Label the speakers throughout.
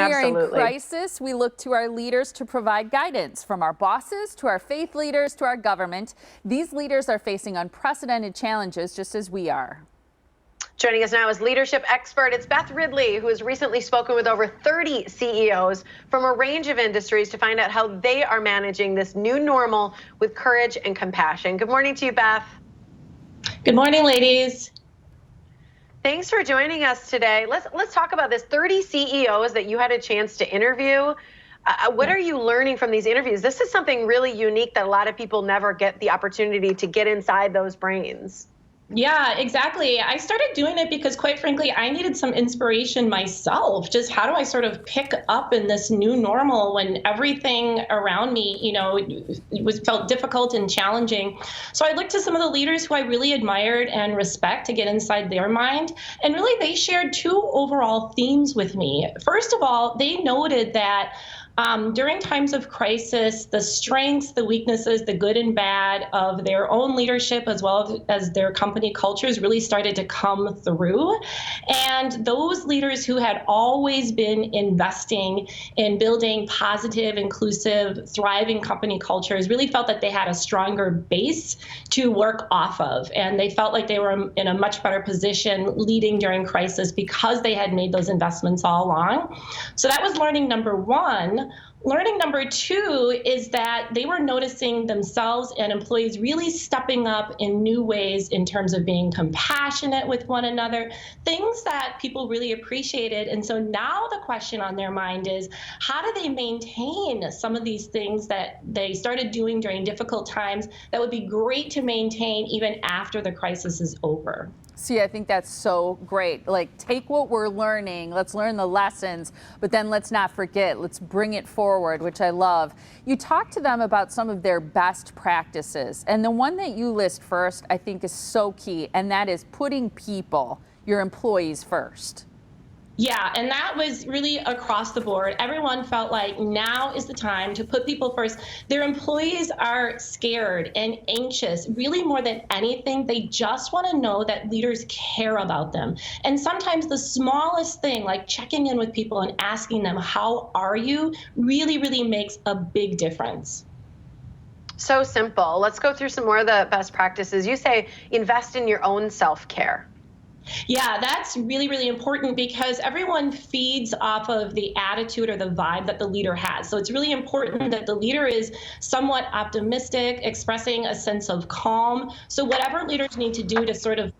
Speaker 1: When we are in
Speaker 2: Absolutely.
Speaker 1: crisis, we look to our leaders to provide guidance, from our bosses to our faith leaders to our government. These leaders are facing unprecedented challenges just as we are.
Speaker 2: Joining us now is leadership expert. It's Beth Ridley, who has recently spoken with over 30 CEOs from a range of industries to find out how they are managing this new normal with courage and compassion. Good morning to you, Beth.
Speaker 3: Good morning, ladies.
Speaker 2: Thanks for joining us today. Let's talk about this. 30 CEOs that you had a chance to interview. What are you learning from these interviews? This is something really unique that a lot of people never get the opportunity to get inside those brains.
Speaker 3: Yeah, exactly. I started doing it because, quite frankly, I needed some inspiration myself. Just how do I sort of pick up in this new normal when everything around me, felt difficult and challenging. So I looked to some of the leaders who I really admired and respect to get inside their mind. And really, they shared two overall themes with me. First of all, they noted that during times of crisis, the strengths, the weaknesses, the good and bad of their own leadership, as well as their company cultures, really started to come through. And those leaders who had always been investing in building positive, inclusive, thriving company cultures really felt that they had a stronger base to work off of. And they felt like they were in a much better position leading during crisis because they had made those investments all along. So that was learning number one. Learning number two is that they were noticing themselves and employees really stepping up in new ways in terms of being compassionate with one another, things that people really appreciated. And so now the question on their mind is, how do they maintain some of these things that they started doing during difficult times that would be great to maintain even after the crisis is over?
Speaker 1: See, I think that's so great. Like, take what we're learning, let's learn the lessons, but then let's not forget, let's bring it forward, which I love. You talk to them about some of their best practices, and the one that you list first, I think, is so key, and that is putting people, your employees, first.
Speaker 3: Yeah, and that was really across the board. Everyone felt like now is the time to put people first. Their employees are scared and anxious, really more than anything. They just want to know that leaders care about them. And sometimes the smallest thing, like checking in with people and asking them, how are you, really, really makes a big difference.
Speaker 2: So simple. Let's go through some more of the best practices. You say invest in your own self-care.
Speaker 3: Yeah, that's really, really important because everyone feeds off of the attitude or the vibe that the leader has. So it's really important that the leader is somewhat optimistic, expressing a sense of calm. So whatever leaders need to do to sort of,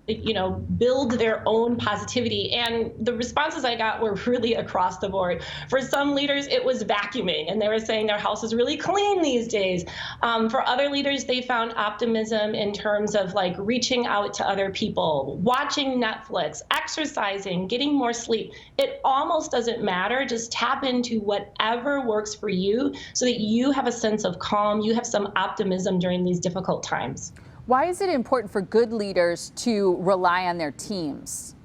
Speaker 3: build their own positivity. And the responses I got were really across the board. For some leaders, it was vacuuming, and they were saying their house is really clean these days. For other leaders, they found optimism in terms of like reaching out to other people, watching Netflix, exercising, getting more sleep. It almost doesn't matter. Just tap into whatever works for you so that you have a sense of calm, you have some optimism during these difficult times.
Speaker 1: Why is it important for good leaders to rely on their teams?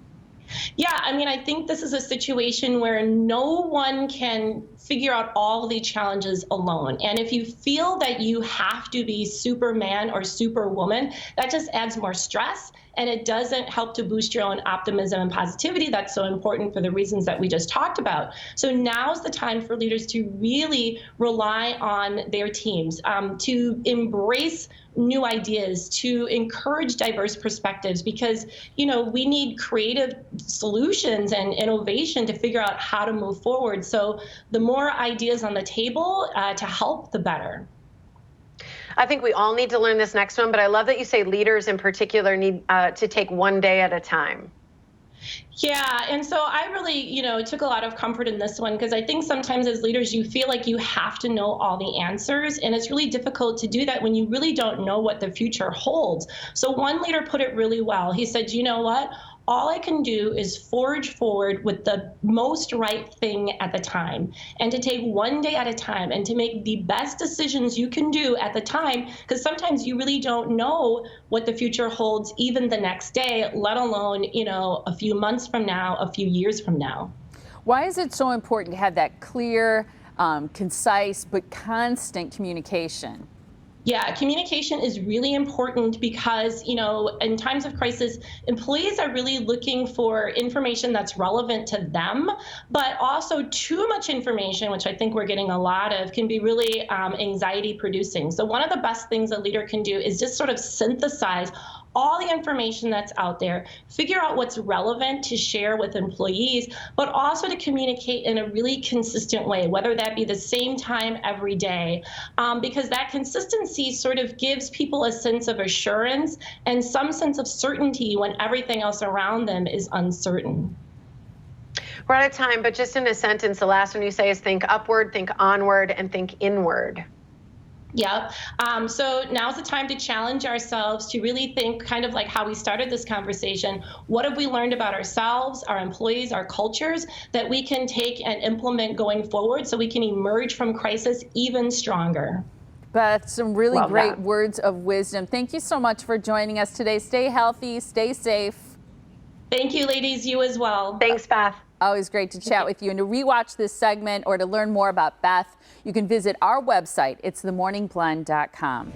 Speaker 3: Yeah, I think this is a situation where no one can figure out all the challenges alone. And if you feel that you have to be Superman or Superwoman, that just adds more stress, and it doesn't help to boost your own optimism and positivity that's so important for the reasons that we just talked about. So now's the time for leaders to really rely on their teams, to embrace new ideas, to encourage diverse perspectives, because we need creative solutions and innovation to figure out how to move forward. So the more ideas on the table to help, the better.
Speaker 2: I think we all need to learn this next one, but I love that you say leaders in particular need to take one day at a time.
Speaker 3: Yeah, and so I really, took a lot of comfort in this one because I think sometimes as leaders, you feel like you have to know all the answers, and it's really difficult to do that when you really don't know what the future holds. So one leader put it really well. He said, you know what? All I can do is forge forward with the most right thing at the time, and to take one day at a time and to make the best decisions you can do at the time, because sometimes you really don't know what the future holds even the next day, let alone, a few months from now, a few years from now.
Speaker 1: Why is it so important to have that clear, concise, but constant communication?
Speaker 3: Yeah, communication is really important because, in times of crisis, employees are really looking for information that's relevant to them, but also too much information, which I think we're getting a lot of, can be really anxiety producing. So one of the best things a leader can do is just sort of synthesize all the information that's out there, figure out what's relevant to share with employees, but also to communicate in a really consistent way, whether that be the same time every day, because that consistency sort of gives people a sense of assurance and some sense of certainty when everything else around them is uncertain.
Speaker 2: We're out of time, but just in a sentence, the last one you say is think upward, think onward, and think inward.
Speaker 3: Yep. So now's the time to challenge ourselves to really think kind of like how we started this conversation. What have we learned about ourselves, our employees, our cultures that we can take and implement going forward so we can emerge from crisis even stronger?
Speaker 1: Beth, some really
Speaker 2: Love
Speaker 1: great
Speaker 2: that.
Speaker 1: words of wisdom. Thank you so much for joining us today. Stay healthy, stay safe.
Speaker 3: Thank you, ladies. You as well.
Speaker 2: Thanks, Beth.
Speaker 1: Always great to chat with you. And to rewatch this segment or to learn more about Beth, you can visit our website. It's themorningblend.com.